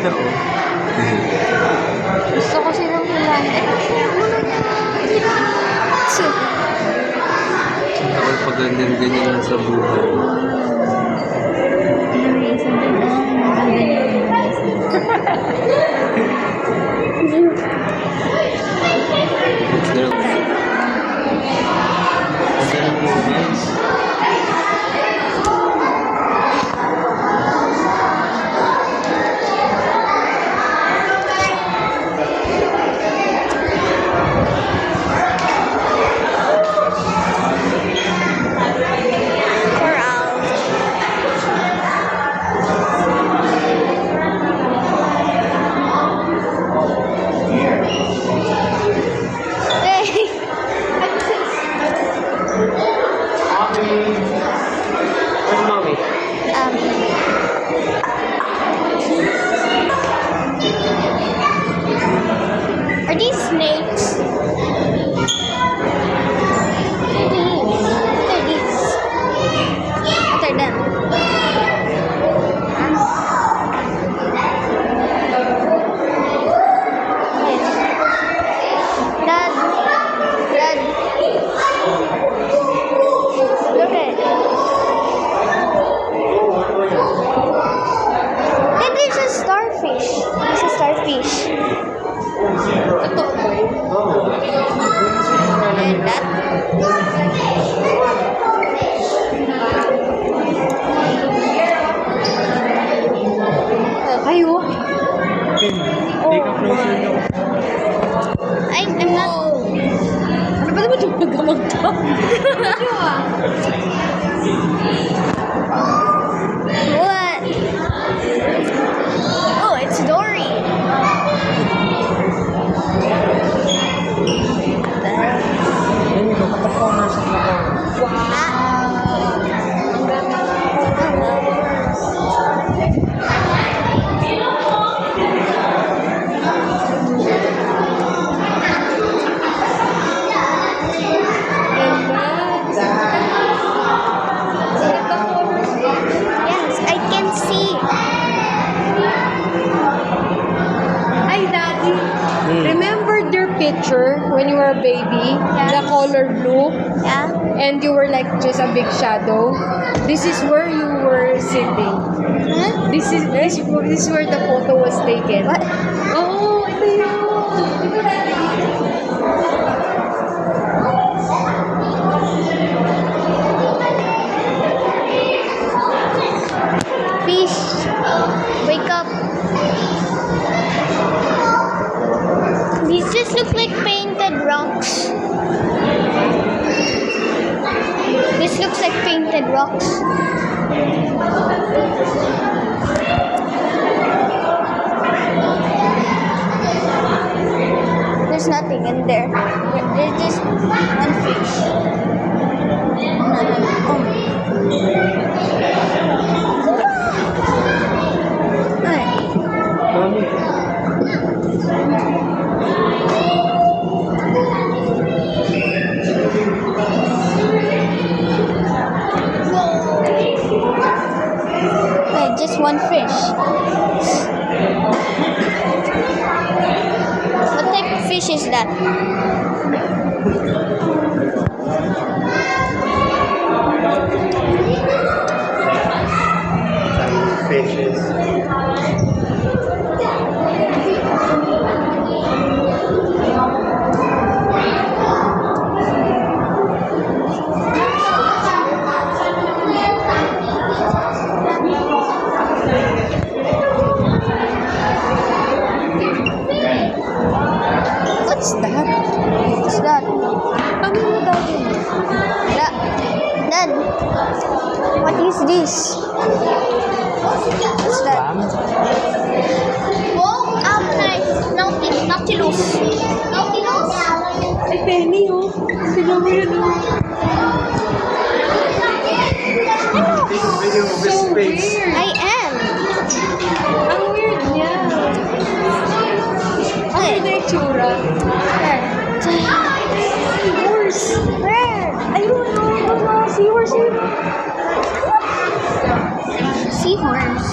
Gusto ko silang hilang. Kapag pag ganyan lang sa buhay. Are these snakes? What are these? What are them? Dad. Look at it. That is a starfish. It's a starfish. And that. Ayo. Take a closer look. I'm not. Ano ba naman yung pagkamag to? What? Oh, it's Dory. Ayun, nakatapaw na sa kapal. Yes, I can see. Ay, Daddy. Remember your picture when you were a baby? The color blue? Yeah. And you were like just a big shadow? This is where you were sitting. Huh? This is where the photo was taken. What? Oh, ito yun. Fish, wake up. These just look like painted rocks. This looks like painted rocks. There's nothing in there. There's just one fish. Just one fish. What type of fish is that? Fishes. What's that? What's that? Ano mo, Daddy? Dad, what is this? What's that? Oh, Nautilus. Nautilus? Ay, Penny, oh. Tignan mo yun, oh. Video of his So face. weird. I am. Ang weird niya. Ano Okay. na itsura? Seahorse. Where? Ayun, oh. Mga seahorse yun. Seahorse.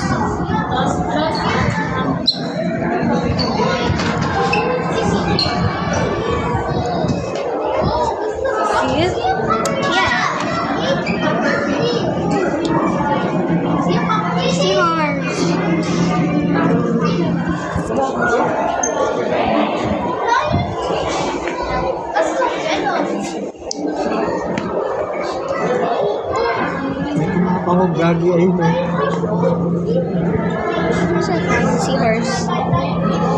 gagi ay no. Sa seahorse.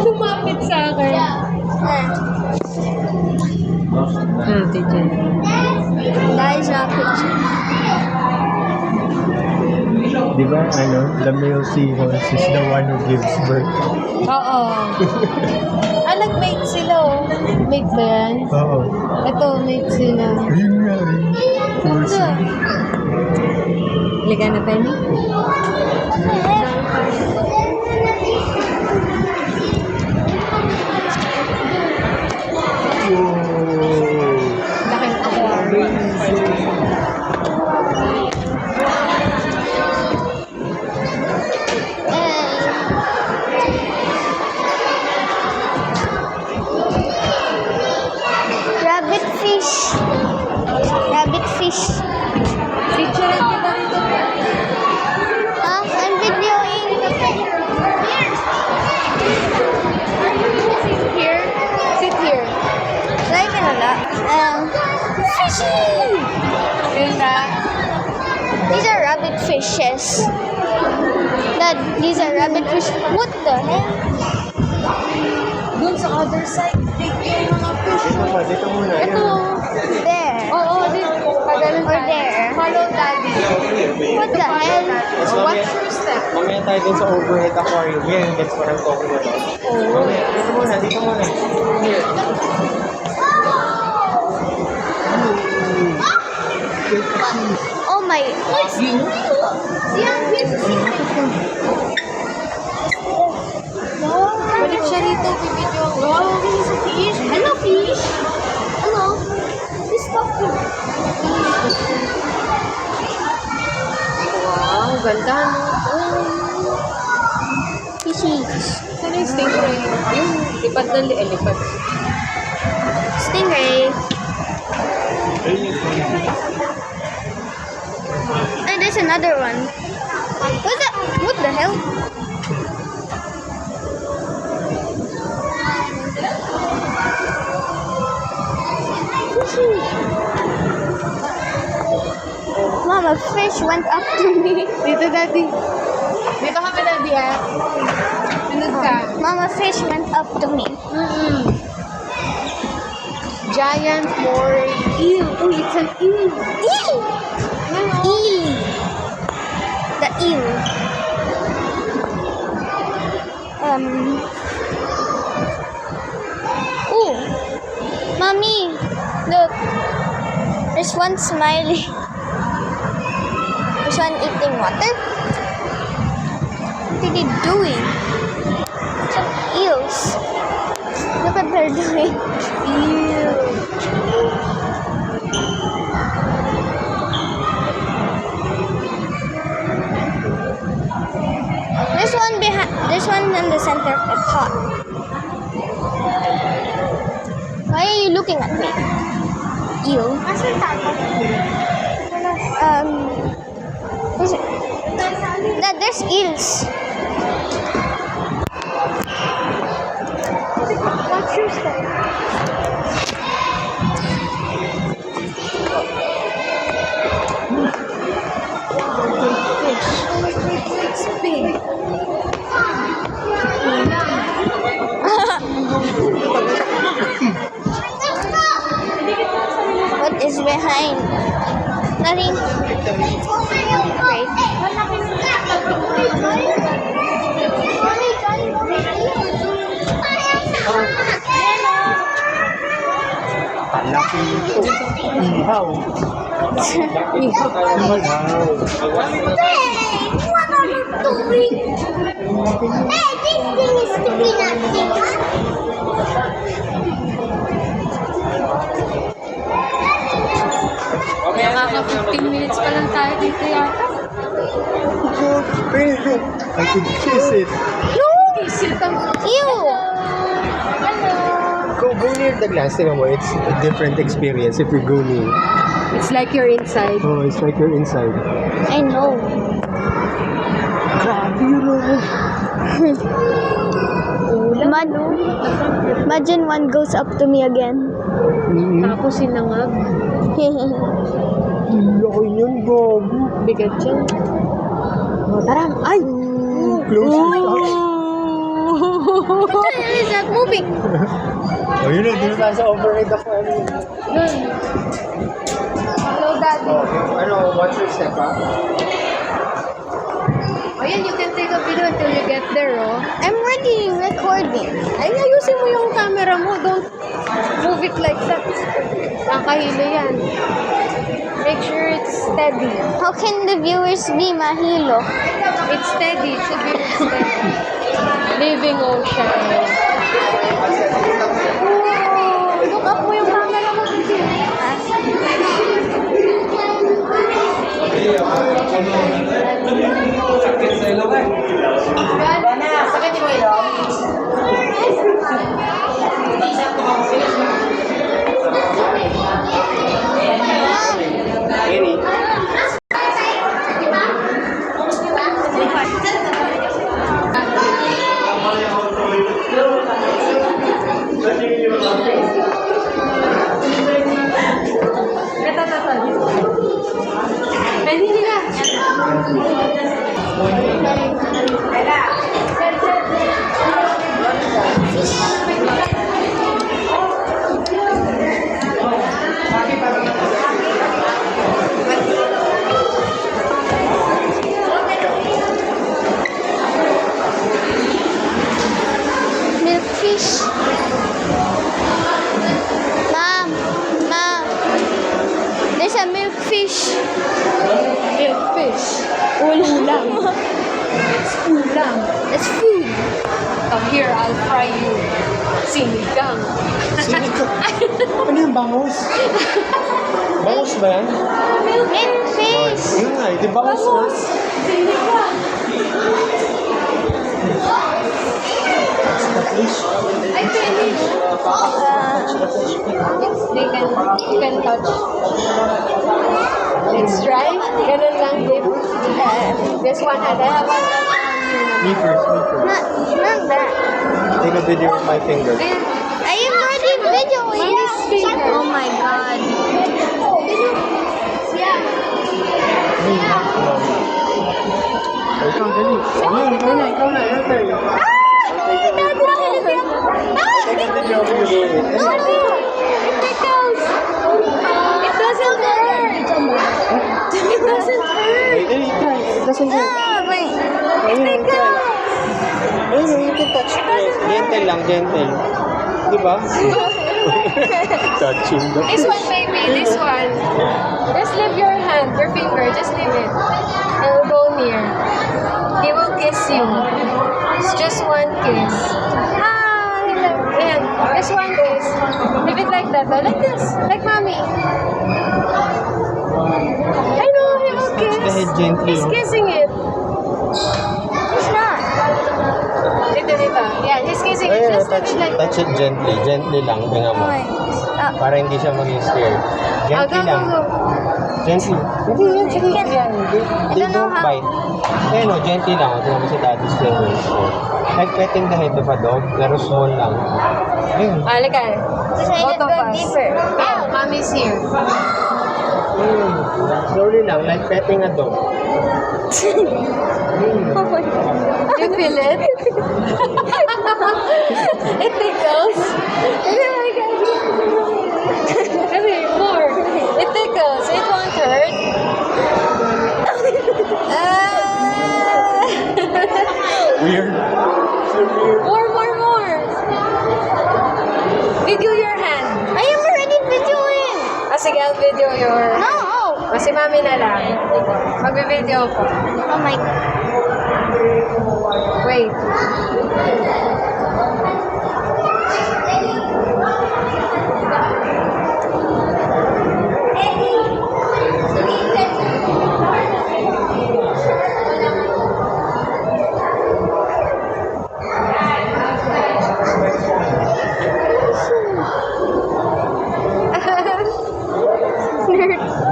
Lumapit sa akin. Tignan. That is not picture. Di ba, the male seahorse is the one who gives birth. Oo. Nag-mate sila oh. Mate ba yan? Oo. Ito, mate sila. Ayun nga rin. Ito. Liga na tayo ni? Laking aquarium. Rabbit fish. Rabbit fish. Picture kita rito. I'm videoing. Here. Sit here. Like fishy. Yun na. These are rabbit fishes. Dad, these are rabbit fish. What the hell? Dun sa other side, big yung mga fish. Dito muna. Ito. There. Oo, dito. Pagalan Or there. Follow daddy. What the hell? Watch your step. Mamaya tayo dun sa overhead aquarium. Yan, that's what I'm talking about. Mamaya, dito muna. Here. Oh my. Balik siya rito, bibidyo. Wow, this is a fish. Hello, fish. Hello. Please stop me. Wow, ganda, no? Fishies. Saan yung stingray? Yung lipad ng lipad. Stingray. And there's another one. What's that? What the hell? Fishy. Mama, fish went up to me. Dito, daddy. Dito kami, daddy, ha? Pinag ka. Mama, fish went up to me. Giant moray eel. Oh, it's an eel. Eel! Eel! The eel. Ooh! Mommy! Look! There's one smiling. There's one eating water. What are they doing? Some eels. Look what they're doing. Ew. There's one behind. There's one in the center of the pot. Why are you looking at me? Eel. Dad, there's eels. What's your style? It's big. What is behind? Nothing. Great. Palaki ito. Ihaw. Ihaw. What are you doing? Hey, this thing is sticking at me. Nakaka 15 minutes pa lang tayo dito yata. I could kiss it. Isit ang... Ew! Go near the glass. Tingnan mo, it's a different experience if you go near. It's like you're inside. Oh, it's like you're inside. I know. Grabe yun. Imagine one goes up to me again. Tapos sinangag. Laki yun, Bob. Bigat yan. Oh, tara. Ay! Close Oh! What the hell is that moving? Oh, yun na, dito tayo sa overhead aquarium. Hello, Daddy. Oh, ano, watch your step, ha? Oh, yan, you can take a video until you get there, oh. I'm already recording. Ay, ayusin mo yung camera mo. Don't move it like that. Nakahilo yan. Make sure it's steady. How can the viewers be mahilo? It's steady. It should be steady. Living ocean. Oh, look up mo yung camera mo. Any? Ay, hindi na. Milkfish. Mom, Mom. There's a milkfish. Milkfish. Ulam. Ulam. It's food. Come here, I'll fry you. Sinigang. Ano yung bangus? Bangus ba yan? Milkfish. Yun nga, di bangus na. Bangus. Sinigang. Fish. Ay, finish. You can touch. It's dry. Ganun lang, dip. This one, and I have one. Me first, me first. Not that. Take a video with my finger. I am already videoing. Mommy's finger. Oh my god. Oh, ikaw, dali. Ikaw na. Your turn. Take a video of you doing it. It tickles. It doesn't hurt. It doesn't hurt. Wait, dali, try. It doesn't hurt. Ayun, try. Ayun, you can touch it. Gentle lang, gentle. Di ba? Touching the This one, baby. This one. Just leave your hand, your finger. Just leave it. It will go near. He will kiss you. It's just one kiss. Ah, he like, ayan. Just one kiss. Leave it like that. Oh, like this. Like mommy. I know, he will kiss. the head gently. He's kissing it. It's not. Dito. Yeah, he's kissing it. Ayun, Just leave it like that. touch it gently. Gently lang, tingnan mo. Okay. Para hindi siya maging scared. Oh, Gently go, lang. go, go. Gently. Hindi yan, sige. Yan. They don't know don't how. bite. Ayun o, gently lang. Tingnan mo si daddy's fingers. Like petting the head of a dog, pero small lang. Ayun. Halika. Just I Both did of go us. deeper. Yeah, mommy's here. Ayun. Slowly lang, like petting a dog. Oh my god. Do you feel it? It tickles. Oh my God. Okay, more. It tickles. It won't hurt. Weird. More. Video your hand. I am already videoing. Ah, sige, I'll video your... No. Ah, si mami na lang. Magbe-video ko. Oh my god. Wait.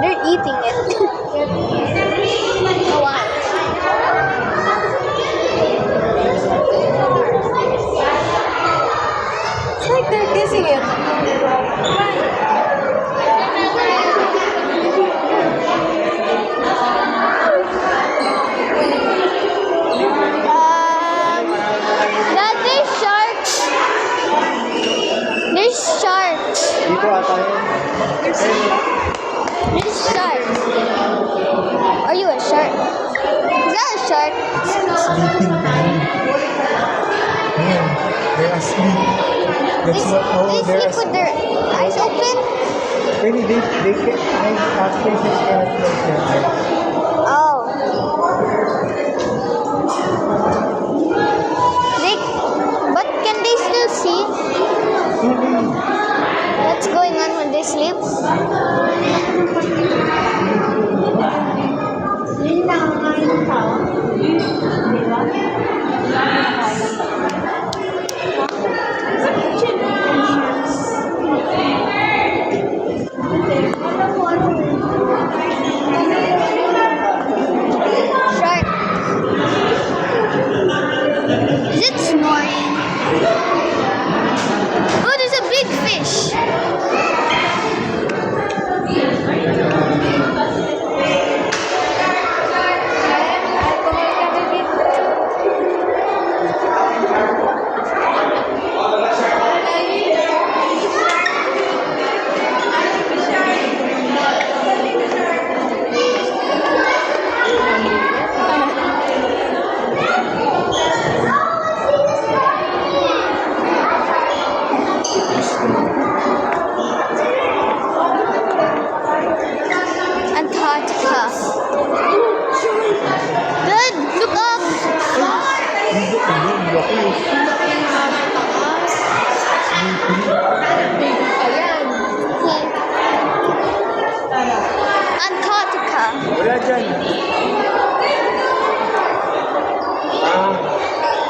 They're eating it. Oh, wow. This is shark. Are you a shark? Is that a shark? Sleeping penguin. Ayan, they're asleep. That's what, They they're sleep with their eyes open? Really, they can, actually, they cannot close their eyes. Oh. But can they still see what's going on when they sleep? Shark. Is it snoring? Oh, there's a big fish. Antarctica. Good, look up. Ayan. Antarctica. Wala dyan.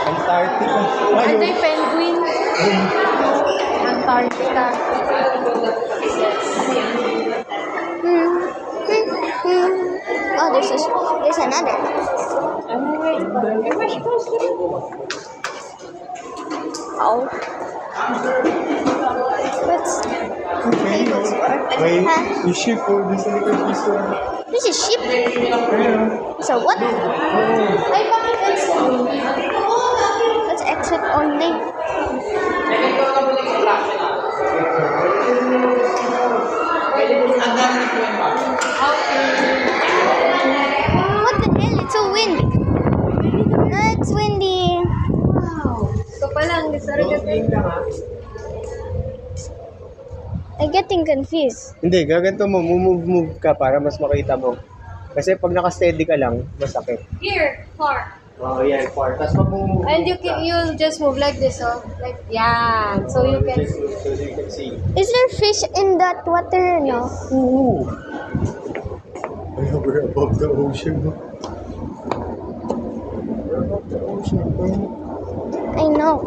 Antarctica. Are they penguin? Antarctica. Oh, there's another. Oh. What's Wait, Huh? you ship for this little piece of... this is sheep? So what? Ay, bakit exit? Let's exit only. What the hell? It's so windy. No, it's windy. Ito pa lang, I'm getting confused. Hindi, gaganto mo, move ka para mas makita mo. Kasi pag naka-steady ka lang, masakit. Here, far. Oo, yan, far. Tapos pag move And you'll just move like this, oh. Like, yeah. So you can see. So you can see. Is there fish in that water? No. Ooh. We're above the ocean. We're above the ocean. I know.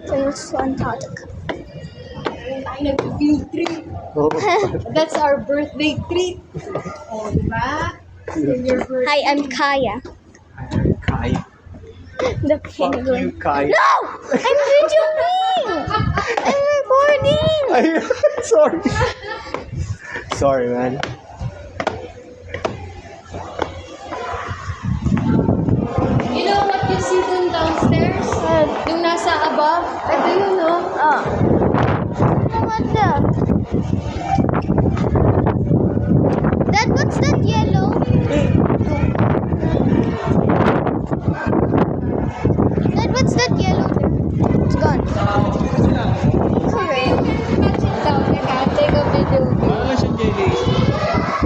So it's Antarctica. I nag-field trip. Oh. That's our birthday treat. Oh, diba? In your birthday. Hi, I'm Kaya. Kai. The Fuck you, penguin. Kai. No! I'm videoing! I'm recording! Ay, sorry. Sorry, man. You know what you see dun downstairs? Yung nasa above? Ito yun, no? Oh. What the? Dad, what's that yellow? Dad, what's that yellow there? It's gone. Hooray. Touch it down. I can take a video. Wala siya, Jelly.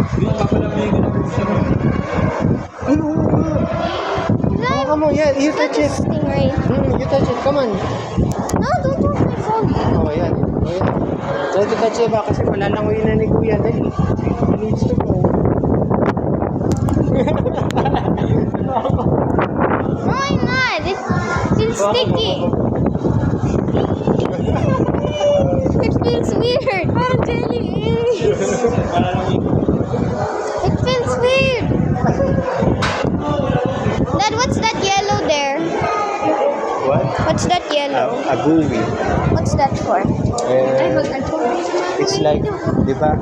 Hindi pa pala may ano? Live. Come on, yeah, you touch it. Stingray. You touch it, come on. No, don't touch my phone. Oh, yan. Oh, yan. Try to touch it ba? Kasi malalangoy na ni Kuya. Dali. He needs to go. No, I'm not. It feels sticky. It feels weird. Oh, jelly. It feels weird. Dad, what's that yellow there? What? What's that yellow? A buoy. What's that for? Ay, mag-alcohol. It's like, di ba,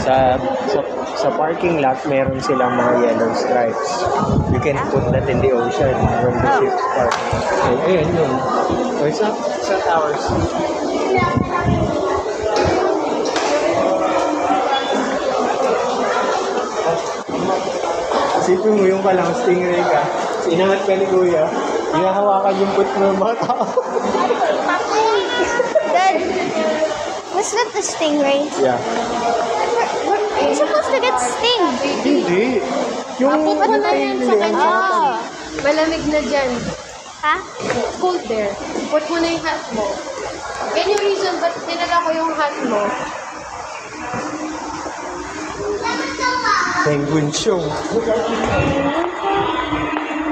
sa, sa, sa parking lot, meron silang mga yellow stripes. You can put that in the ocean when the ships park. Ayun yun. So it's not ours. Isipin mo yung palang stingray ka. Inangat ka ni Kuya. Hinahawakan yung put ng mga tao. Dad, was that the stingray? Yeah. You're supposed to get sting. Hindi. Yung Put mo na yan sa kanya. Oh. Malamig na dyan. Ha? It's cold there. Put mo na yung hat mo. Yan yung reason ba't dinala ko yung hat mo. penguin show.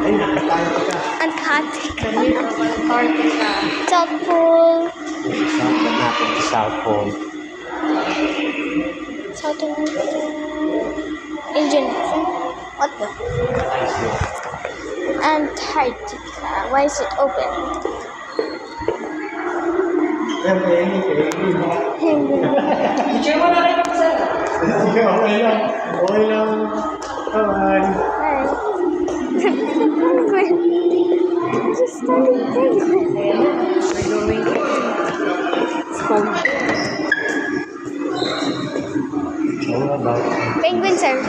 Ay, Antarctica. Antarctica. Antarctica. South Pole. Sasaktan natin sa South Pole. Southern Indian Ocean. What the? Antarctica. Why is it open? Penguin. Sige, okay lang. Okay lang. Bye-bye. Hi. Penguin. Just started penguin. It's cold. Penguins are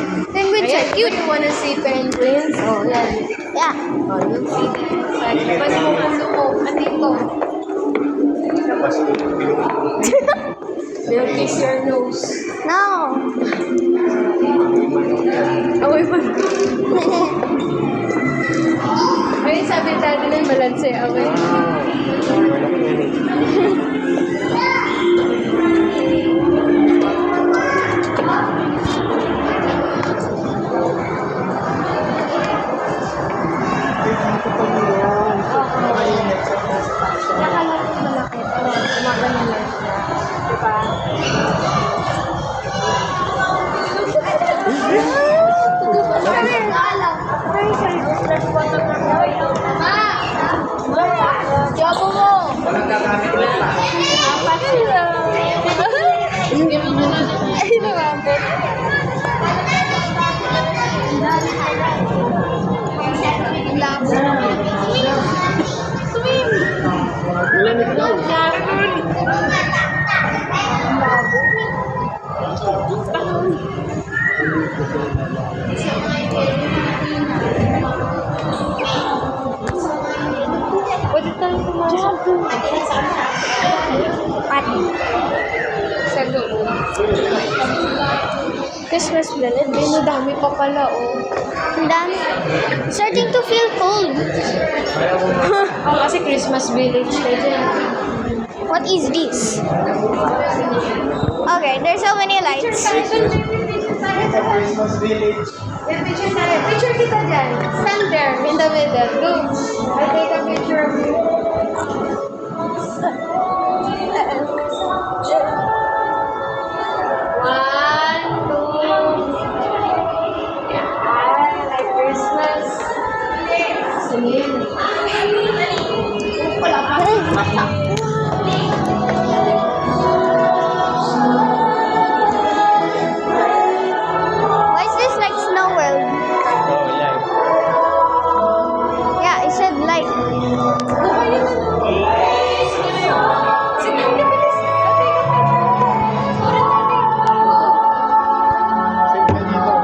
Ayan, cute. you wanna see penguins? Oh, yan. Yeah. Oh, you'll see them inside. Labas mo ulo mo. Andito. They'll kiss your nose. No. Away pa. Ayun, sabi dati na yung balanse. Away. Nakalapit malaki. Kumagano lang siya. Diba? Jobo mo. Ay, lumapit. Pwede tayo pumasok dun. Sa loob. Christmas village. Ay, madami pa pala, oh. And then, starting to feel cold. Oh, kasi Christmas village na dyan. What is this? Okay, there's so many lights. Christmas village. Picture tayo. Picture kita dyan. Stand there in the middle. Look. I'll take a picture of you. One, two. Yeah, like Christmas. Singing. Why is this like Snow World? Oh, yeah. Yeah, I said like. Sige, bilis. I'll take a picture.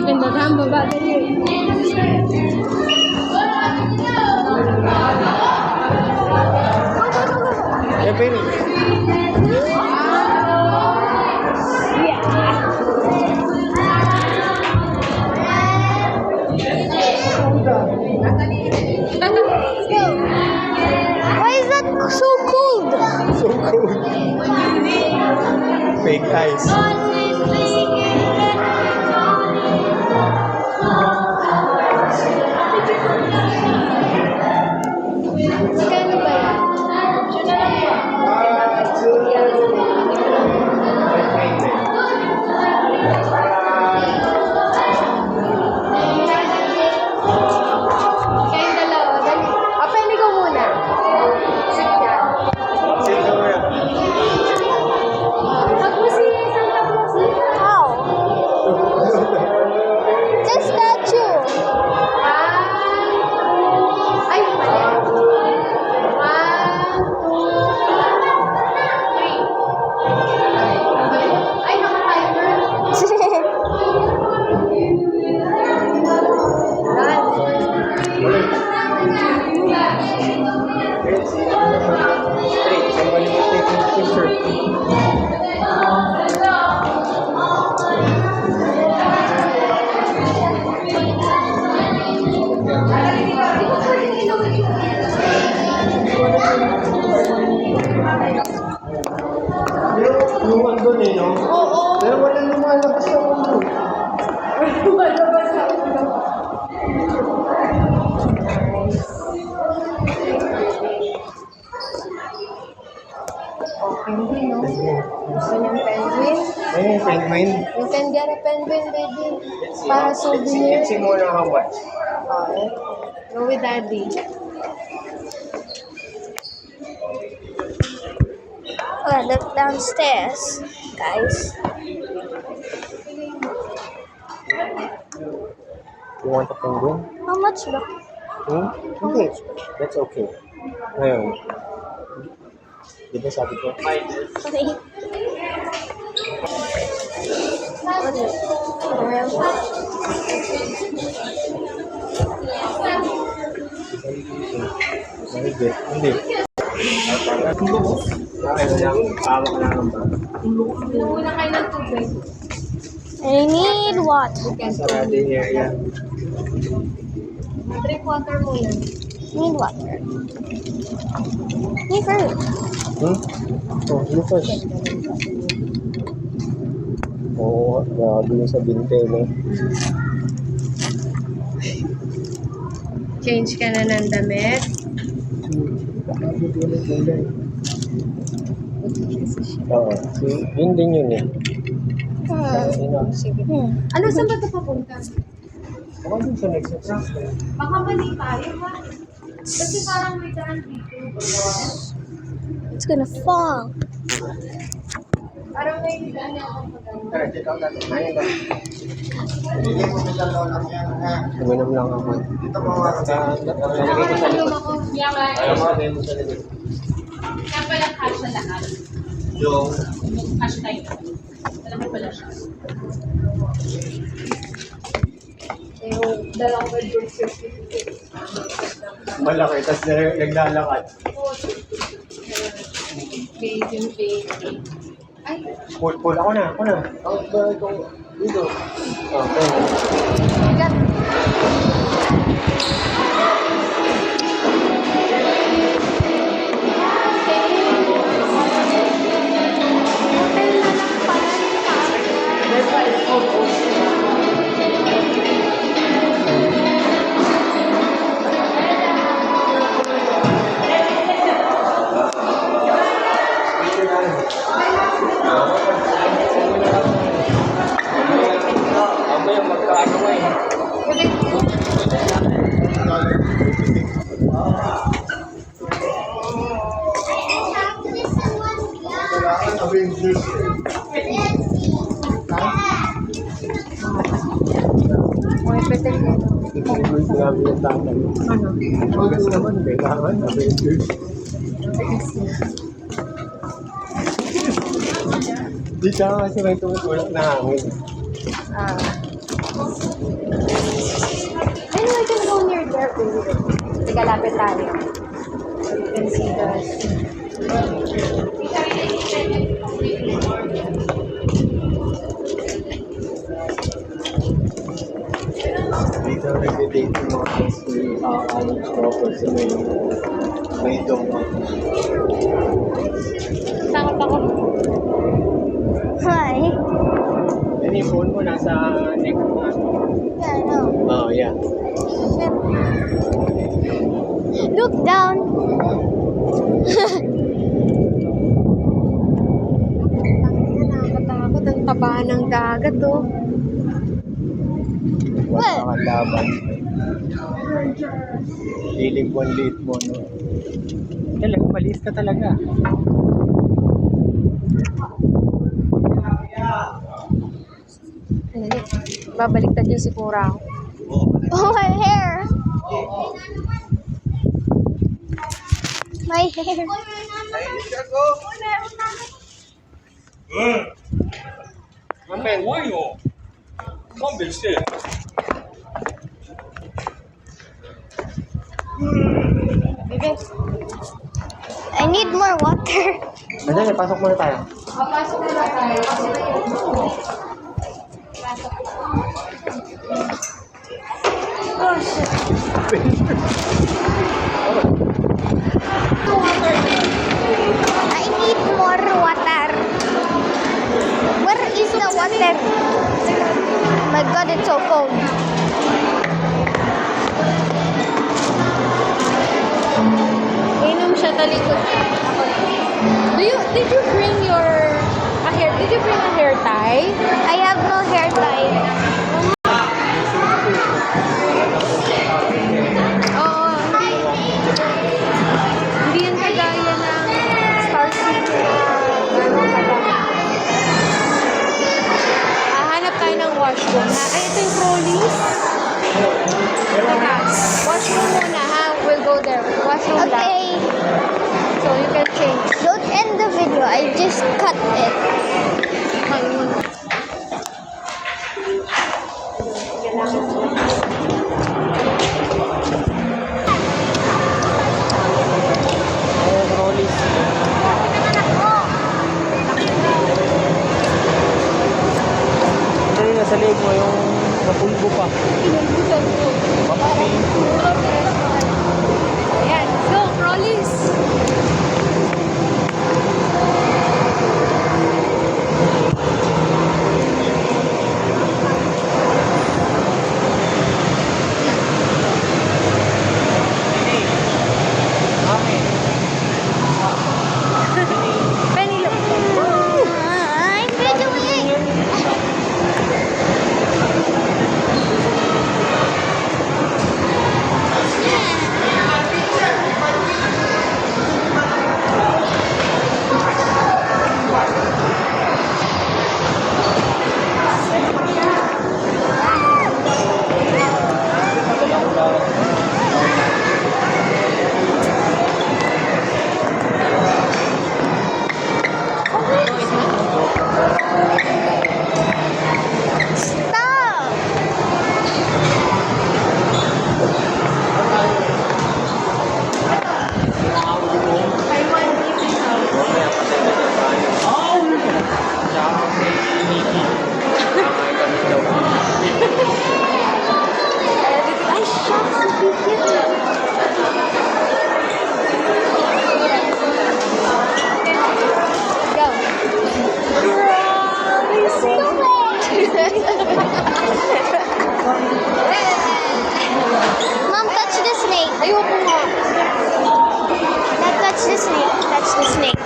pindahan, baba dali. Eh, pero, Why is that so cold? so cold. Fake ice. Magkano ba yan? Kayong dalawa, dali. Pwede ko muna. Sige ka. Huwag mo siya, isang tapos siya. How? It's a statue. Ay, mali. 1, 2, 3. Ay, naka-timer. Straight, somebody will take a picture. Yung andun eh, no? Oo. Pero wala lumalabas sa ulo. Lumalabas sa ulo. Penguin, no? Gusto niyang penguin? Eh, penguin. You can get a penguin, baby. Para souvenir. Let's see more how much. Okay. Go with daddy. Oh, look downstairs, guys. You want a penguin? How much ba? Hmm? Okay. That's okay. Ngayon. Di ba sabi ko? Okay. Very good. Hindi. Okay lang. Tawag na lang ba? Muna kayo ng tubig. I need water. Sarado yung area. 3/4 muna. Need water. Me first. Hmm? Oh, you first. Oo, grabe yung sa binte, no? Change ka na ng damit. Oo. Yun din yun eh. Sige. Hmm. Ano, saan ba ito papunta? Baka din sa next attraction. Baka mali tayo, ha? Kasi parang may daan dito. It's gonna fall. Parang may daan ako pag Tara, check out natin. Ayun ba? Uminom lang ako. Lalagay ko sa likod. ako. Yaman. Ayaw mo, lagay mo sa likod. Kaya pala cash na lahat. Yung Yung cash tayo. Malaki pala siya. Yung dalawang birth certificate. malaki, tapos naglalakad. Baby. Ay, Pull, ako na. Ako ba itong dito? Okay. bigat. Hotel na lang pala. Mamaya magkaano nga eh. May petel yan. Sinabi yung tatay. Ano? Magas naman, kailangan Avengers. Di siya kasi may tumutulak na hangin. Ah. Sige, lapit tayo. You can see the... Dito nag-date yung mga kasi college droppers sa may dong. Takot ako. Hi. Yan yung phone mo nasa neck mo. Yeah, I know. Oh, yeah. Look down. Nakakatakot. Ang taba ng dagat, oh. Wala kang laban. Feeling mo ang liit mo, no? Talaga, maliit ka talaga. Babaliktad yung sikura ako. Oh, my hair. My hair. I need more water. Madali, pasok muna tayo. Papasok na ba tayo? Oh, shit. I need more water. Where is the water? My God, it's so cold. Inom siya, talikod. Did you bring a hair tie? I have no hair tie. Oo. Hindi yan kagaya ng Star City na hanap tayo ng washroom ha. Ay, ito yung trolleys. Teka, washroom muna ha. We'll go there. Washroom lang. Okay, So you can change. don't end the video. I just cut it. Ayan, rollies. Madali, nasa leg mo yung napulbo pa. Inulbusan ko. Papapi. Ayan, let's go, trolleys. Mami. Penny, look. I'm graduating. Stop. I shot the video. Go. Mom, touch the snake. Ayoko nga. Dad, touch the snake. Touch the snake.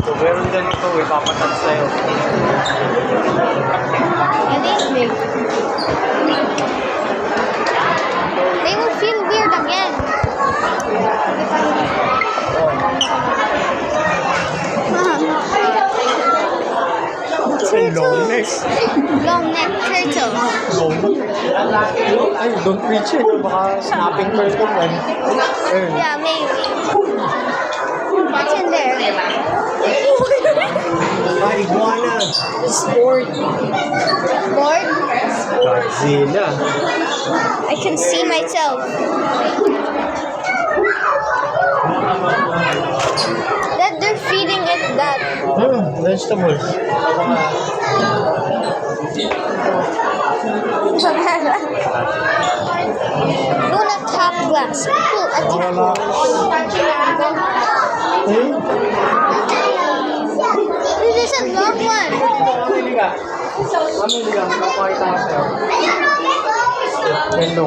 So, meron din ito, ipapatats sa'yo. Ready? They will feel weird again. Long neck. Long neck turtle. Long neck. Ay, don't reach it. Baka snapping turtle yan. Ayun. Yeah, maybe. What's in there? Iguana. Sport. Bored? Godzilla. I can see myself. That they're feeding it that. Vegetables. Do not have glass. People at the This is a long one. Mamili ka. Makakita ka sa'yo. Hello.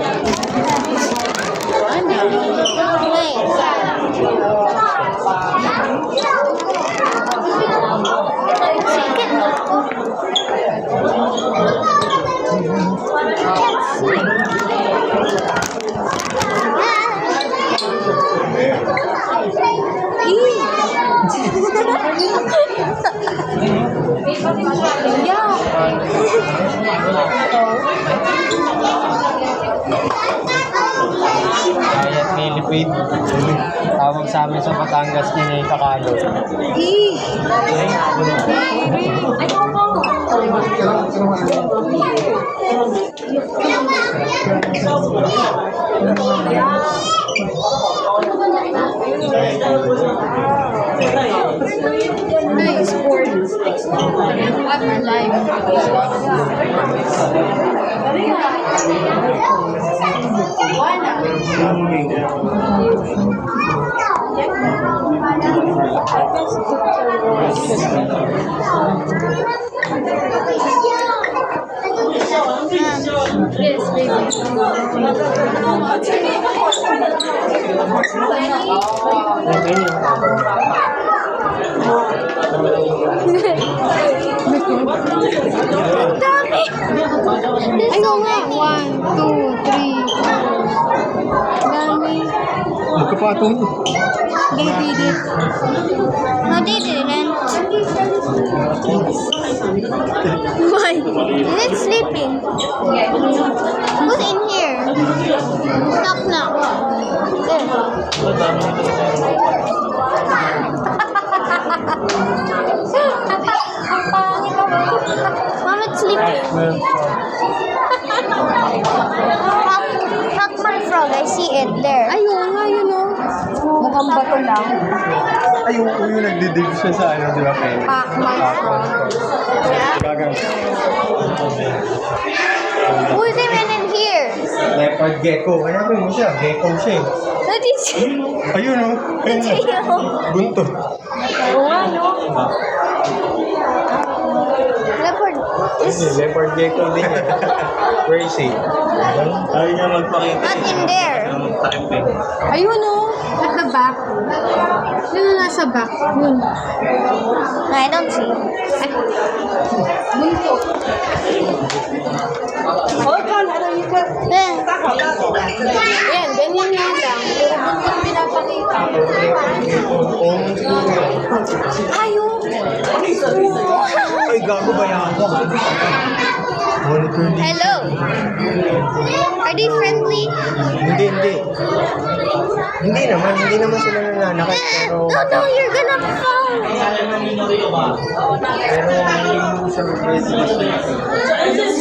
Giant millipede. Tawag sa amin sa Batangas din ay kakalo. Nice sport. Water life. Yes, Dami! Ayaw nga. 1, 2, 3. Dami. Magkapatong. They did it. No, they didn't. Why? Is it sleeping? Who's in here? Knock, knock. There. Ang pangit ako. Mom, it's sleeping. Hackman frog, I see it there. Ayaw nga, yun o. Mukhang bato lang. Ay, yung nagdidig siya sa ano, di ba? Pac-Man frog. Gagang. Who's even in here? Leopard gecko. Hanapin mo siya. Gecko siya eh. That is Ayun o. That's you. Buntot. Oo nga, no? Leopard. Leopard gecko din. Where is he? Ayaw niya magpakita. Not in there. Ayun o. At the back. Yun na nasa back. Yun. I don't see. Bunto. Eh, Yan, ganyan nga lang. Pero bunto pinapakita. Ayaw. Ay, gago ba yan ako? Monitor din. Hello. Are they friendly? Hindi. Hindi naman sila nananakit. Pero, No, no, you're gonna fall. pero yung surprise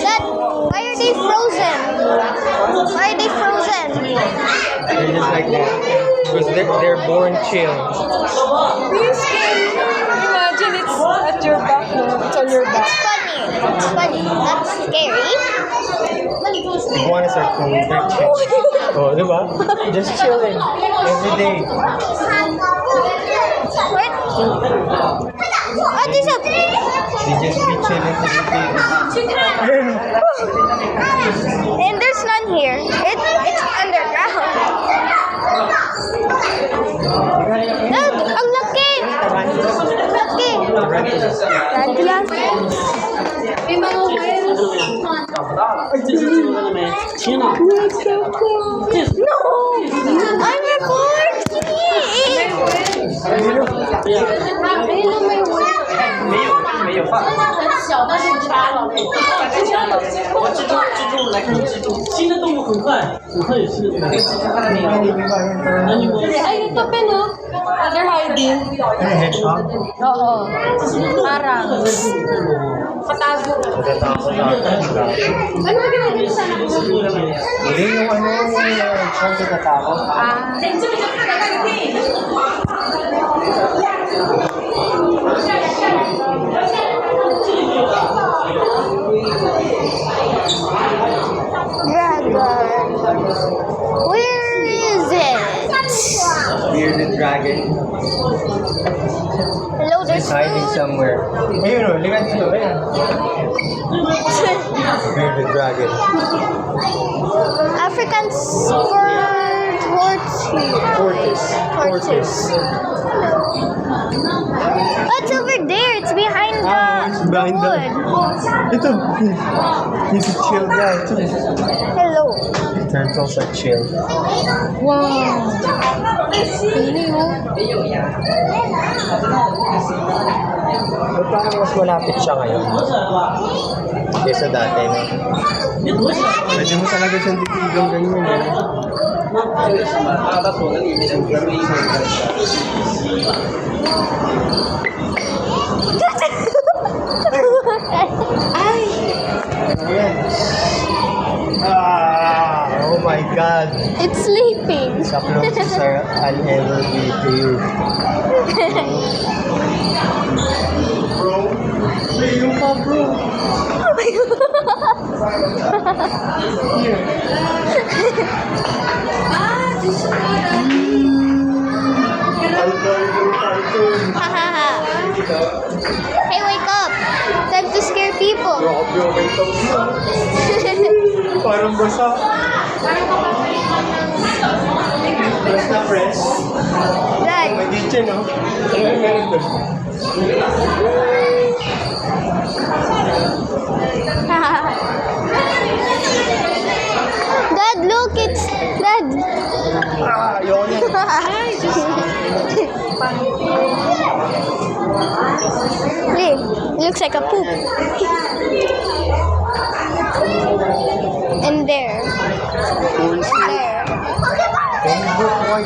Dad, why are they frozen? Why are they frozen? they're just like that. Because they're born chill. You're scary. Imagine it's at your back, no? It's on your back. It's funny. That's scary. Iguanas are cool. They're chill. Oh, di ba? Just chilling. Every day. What? What is up? They just be chilling every day. And there's none here. It's underground. Dad, ang laki! Laki! Tarantulas. May mga whales. No! I'm recording! Ayun, may whales. 小，但是我知道它老大概这样。我蜘蛛来看蜘蛛，新的动物很快，我看也是。那你们 Ay, ito pa, no? They're hiding. Hedgehog? Oo. Parang. Patago. Natatakot ako. Ano ba ginagawa sa anak mo? Hindi yung ano yung hedgehog natatakot. Ah. Dragon. Where is it? Bearded dragon. Hello, there's It's hiding food. somewhere. Ayun o, likat dito. Ayan. Bearded dragon. African spurred tortoise. Tortoise. Oh, it's over there. It's behind the, It's behind the the- wood. Ito. He's a chill guy too. Hello. Turtles are chill. Wow. Pili, oh. But parang mas malapit siya ngayon. Kesa dati, no? Pwede mo talaga siyang titigang ganyan, eh. Ayan. Oh my God. It's sleeping. It's the closest I'll ever be to you. Bro. Hey, yung pa, bro. Here. Hey, wake up. Time to scare people. Grabe yung may toes na. Parang basa. Press na press. Dad, May kitchen, no? Meron doon. Dad, look, it's Dad. Ayoko niya. Lee, looks like a poop. And there. There. Come on.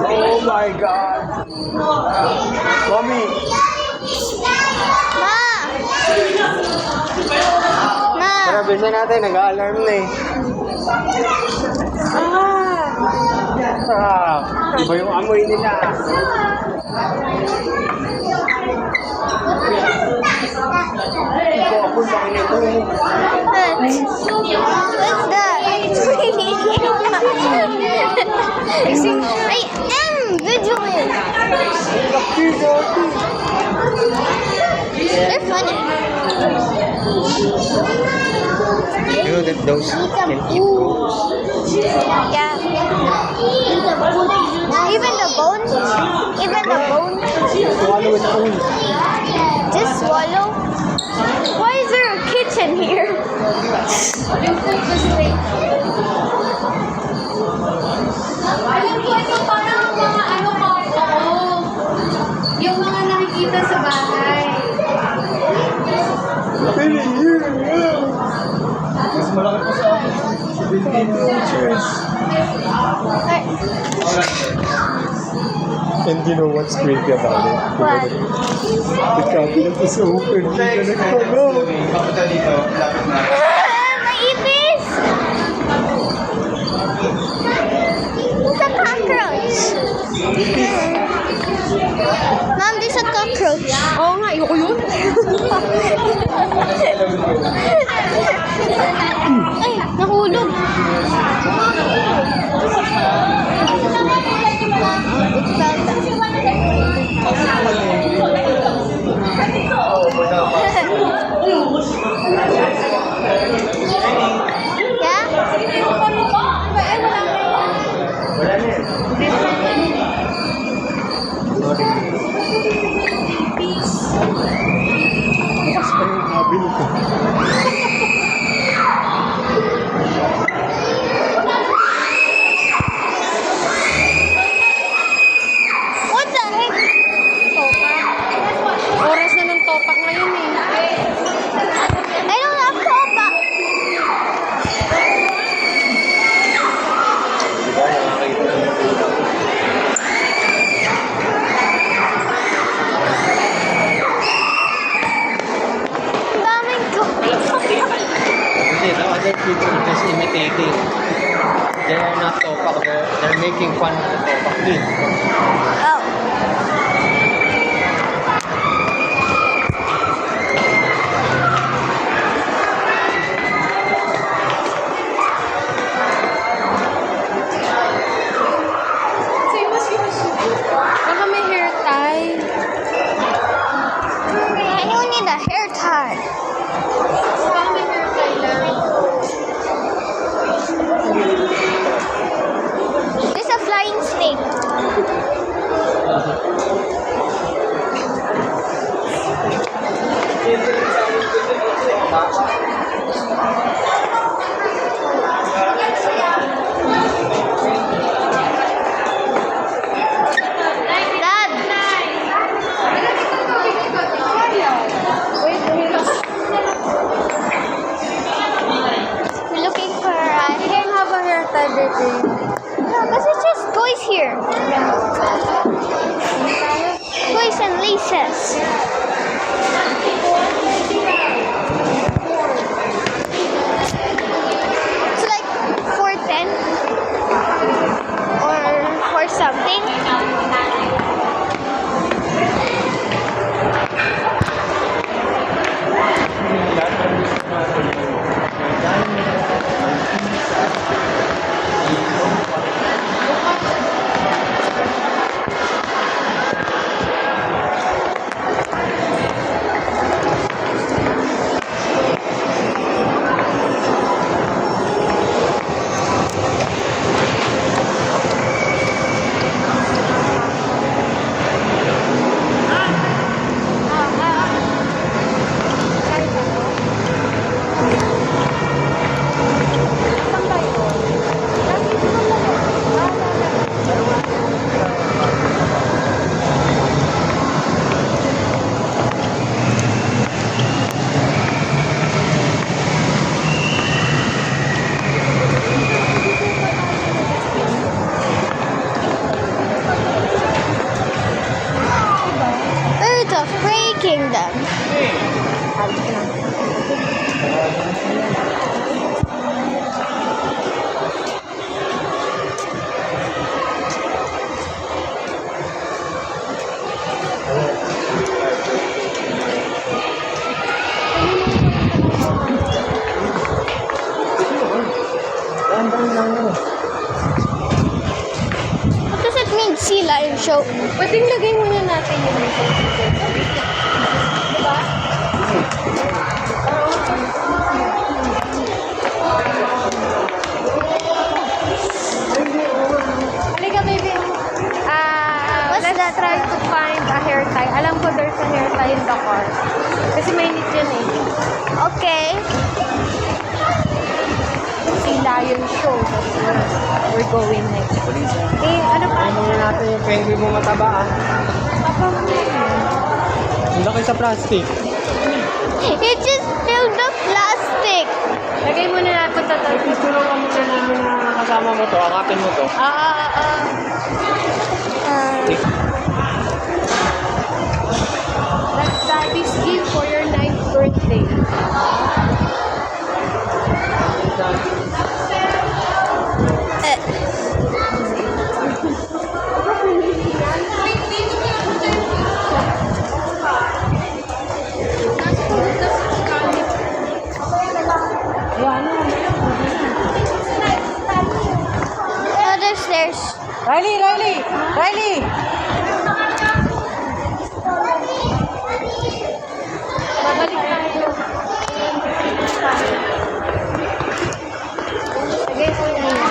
Oh my God. Mommy. Ma! Ma! Tara, bilisan natin. Nag-alarm na eh. Iba yung amoy nila. Ito ako sa kanya ito. What's that? I am vigilant. They're funny. You know that those can eat ghosts. Yeah. Even the bone? Even the bone? Swallow it whole. Just swallow? Why is there a kitchen here? Alam ko, ito parang mga ano pa, oo. Yung mga nakikita sa bahay. Really, mas malaki pa sa akin. 17 inches. And you know what's creepy about it? What? The cabinet is open. Hindi ka nagpagaw. My ipis! It's a cockroach. Mom, there's a cockroach. Oo nga, ayoko yun. Ay, nahulog. It fell Yeah? Wala na yan. Sorry. Bukas pa yung cabinet ko. them. What does it mean, sea lion show? Pwedeng lagay muna natin yung diba? Halika, baby. Let's try to find a hair tie. Alam ko there's a hair tie in the car. Kasi mainit yun eh. Okay. Sea lion show. That's where we're going next. Eh, ano pa? Muna natin yung penguin mo mataba ah. Ang laki sa plastic. You just filled the plastic. Lagay muna natin sa tayo. Tulungan mo na namin na kasama mo to. Akapin mo to. That's Daddy's gift for your 9th birthday. Other stairs. Riley! Babalik tayo. Lagay mo na yun.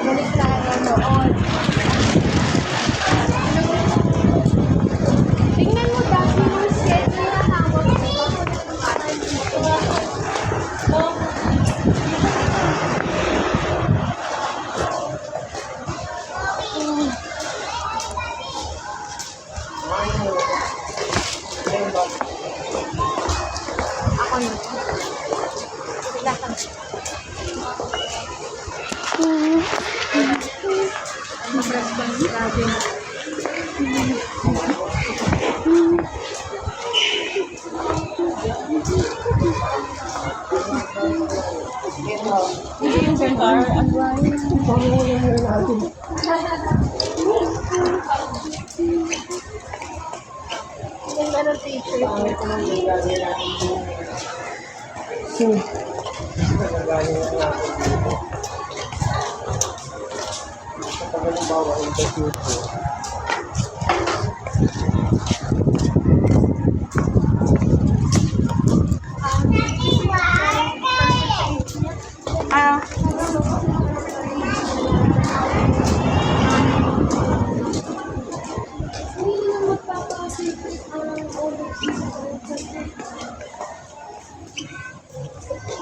Balik tayo noon. Tingnan mo dati yung schedule na tawag. Ako na. Wala ka. Mag-response natin. Ganda ng picture.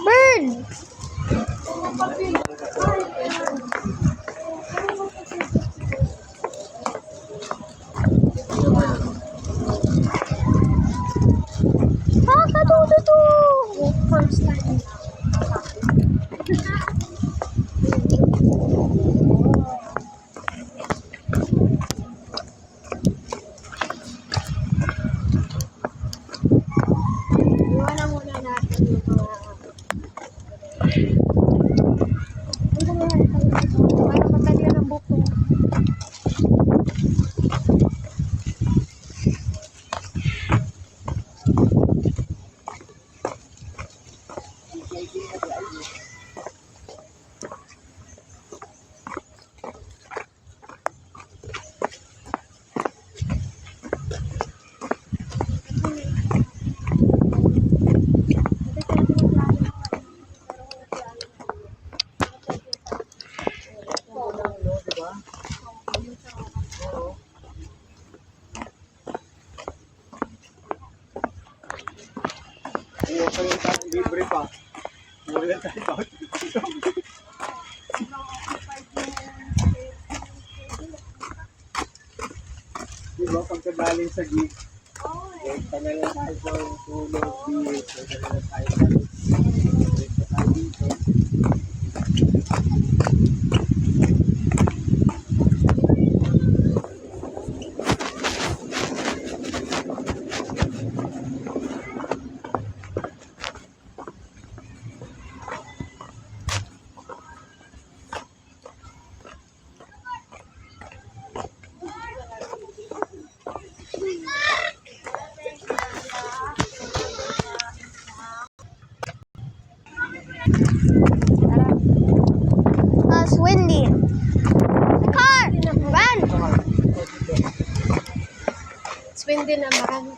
Bird. Katututu. First time. Iwanan muna natin yung mga para matagyan ang buko. Libre pa. Wala tayo. Diba pagkagaling sa gig, pagkagaling tayo sa tulog, beer, pagkagaling tayo sa dito. It's windy naman.